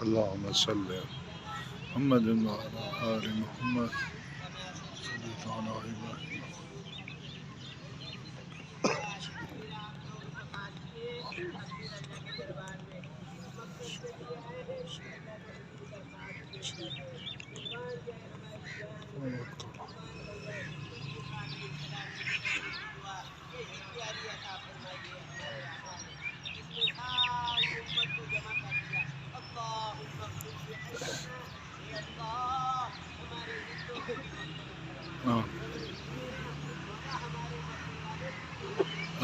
अल्लाहुम्मा सल्ली अला मुहम्मद व अला आलि मुहम्मद सल्लल्लाहु अलैहि वसल्लम।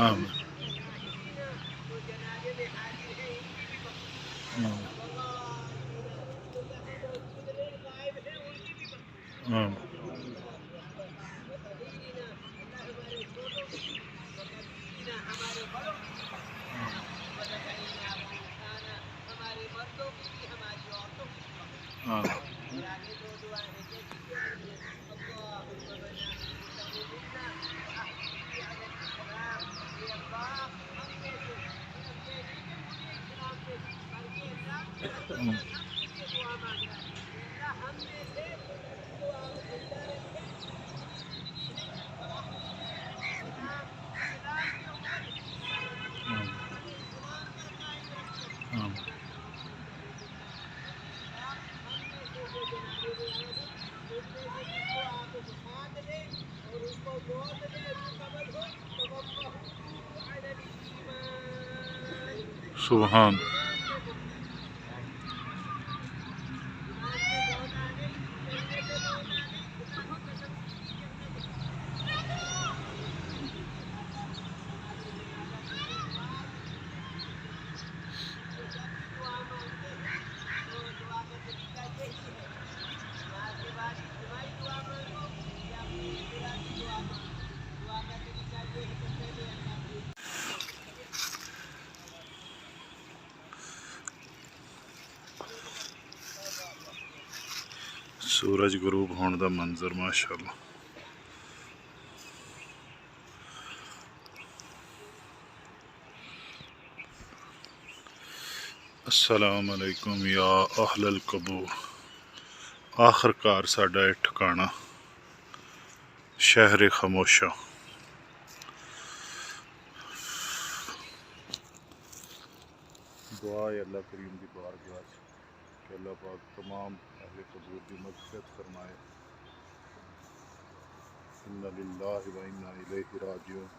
आमीन। सुभान सूरज गुरूब होने का मंजर माशाअल्लाह। अस्सलाम अलैकुम या अहलल कबूर। आखिरकार साडा यह ठिकाना शहर खामोशा। दुआ है अल्लाह करीम की बारगाह कि अल्लाह पाक तमाम अहले कबूर की मग़फ़िरत फरमाए। इन्ना लिल्लाहि व इन्ना इलैहि राजिऊन।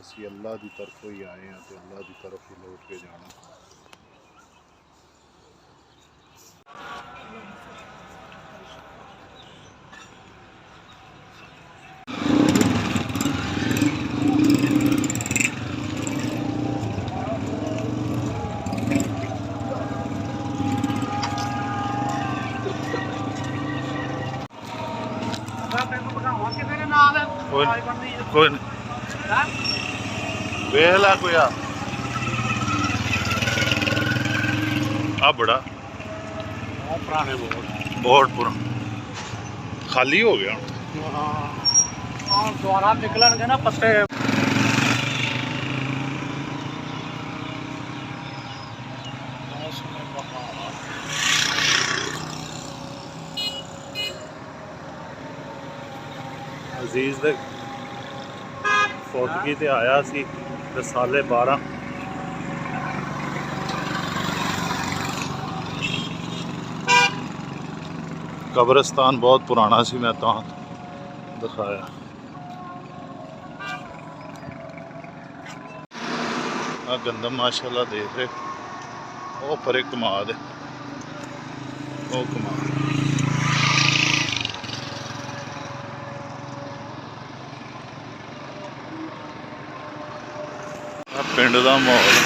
असी अल्लाह की तरफों ही आए हैं तो अल्लाह की तरफ ही लौट के जाना। कोई नहीं वेला कोई आ बड़ा पुराने बहुत पुराना खाली हो गया। दोबारा निकलन ना पत्ते। अजीज दे फौतगी ते आया सी साले 12। कब्रिस्तान बहुत पुराना सी, मैं तो दिखाया। गंदम माशाल्लाह देख रहे वो परे कमाद है, वो कमाद। पिंड का माहौल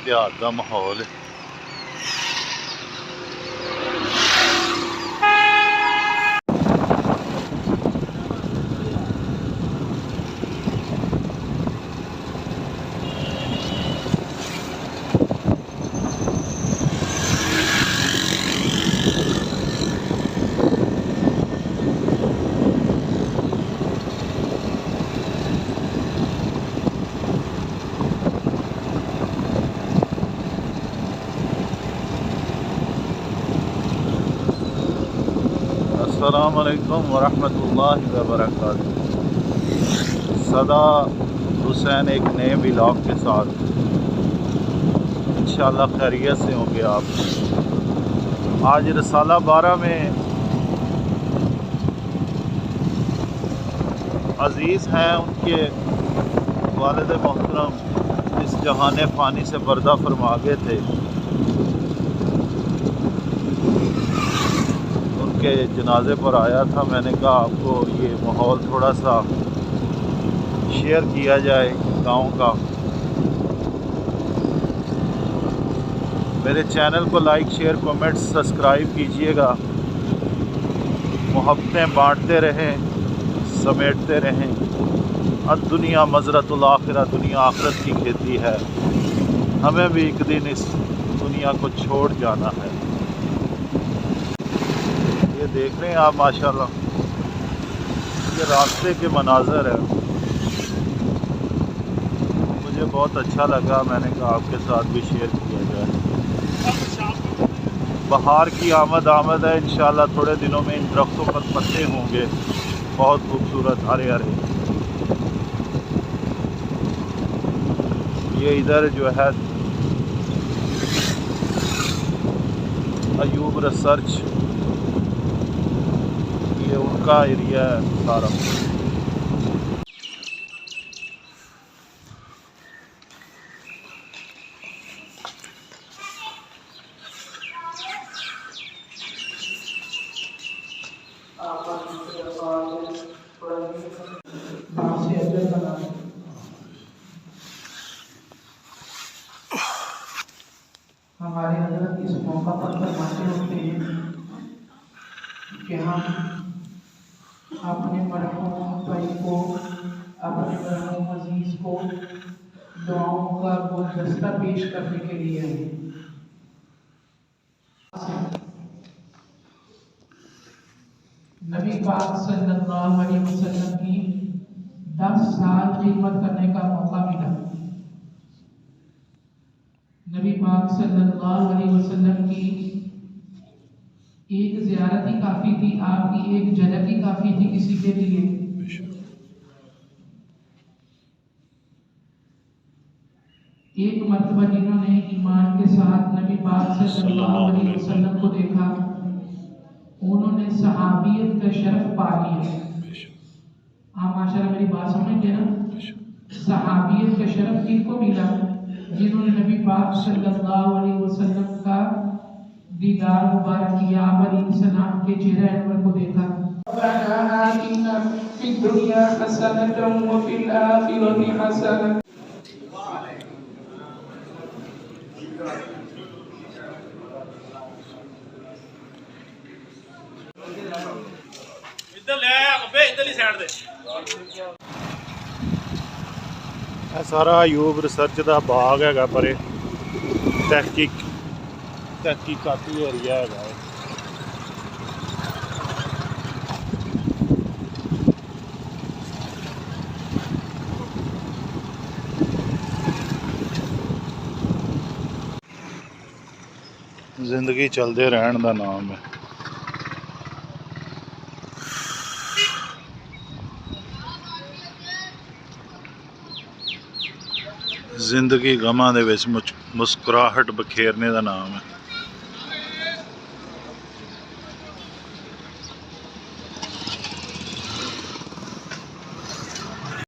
देहात का माहौल है। अस्सलाम वालेकुम वरहमतुल्लाहि वबरकातुहू। सदा हुसैन एक नए व्लॉग के साथ, इंशाल्लाह खैरियत से होंगे आप। आज रसाला 12 में अज़ीज़ हैं, उनके वालिद मोहतरम इस जहान फ़ानी से पर्दा फरमा गए थे। के जनाजे पर आया था। मैंने कहा आपको ये माहौल थोड़ा सा शेयर किया जाए गांव का। मेरे चैनल को लाइक शेयर कमेंट सब्सक्राइब कीजिएगा। मोहब्बतें बांटते रहें, समेटते रहें। अब दुनिया मज़रतुल आखिरा, दुनिया आखिरत की खेती है। हमें भी एक दिन इस दुनिया को छोड़ जाना है। ये देख रहे हैं आप माशाल्लाह, ये रास्ते के मनाज़र है। मुझे बहुत अच्छा लगा, मैंने कहा आपके साथ भी शेयर किया जाए। बहार की आमद है। इंशाल्लाह थोड़े दिनों में इन दरख्तों पर पत्ते होंगे, बहुत खूबसूरत हरे हरे। ये इधर जो है अयूब रिसर्च, ये उनका एरिया है सारा। हमारे हज़रत इस मौका पर फरमाते होते हैं कि हम अपने मरहूम भाई को, अपने मरहूम अजीज़ को दुआओं का गुलदस्ता पेश करने के लिए आए। नबी पाक सल्लल्लाहु अलैहि वसल्लम की 10 साल खिदमत करने का मौका मिला। नबी पाक सल्लल्लाहु अलैहि वसल्लम की एक ज़ियारत ही काफ़ी थी, आपकी एक झलक ही काफ़ी थी किसी के लिए। एक मर्तबा जिन्होंने ईमान के साथ नबी पाक सल्लल्लाहु अलैहि वसल्लम को देखा, उन्होंने सहाबियत का शर्फ पा लिया। आप माशाल्लाह मेरी बात समझते ना? सहाबियत का शर्फ किनको मिला? जिन्होंने नबी पाक सल्लल्लाहु अलैहि वसल्लम का दीदार मुबारक किया, आप अलैहिस्सलाम के चेहरे अनवर को देखा। रब्बना आतिना फिद दुनिया हसनतन व फिल आखिरति हसनतन। इधर ले आया अबे, इधर ही साइड दे। सारा अयूब रिसर्च का बाग है, पर तहकीकाती एरिया है। जिंदगी चलते रहने का नाम है। जिंदगी गमां दे विच मुस्कुराहट बखेरने का नाम है।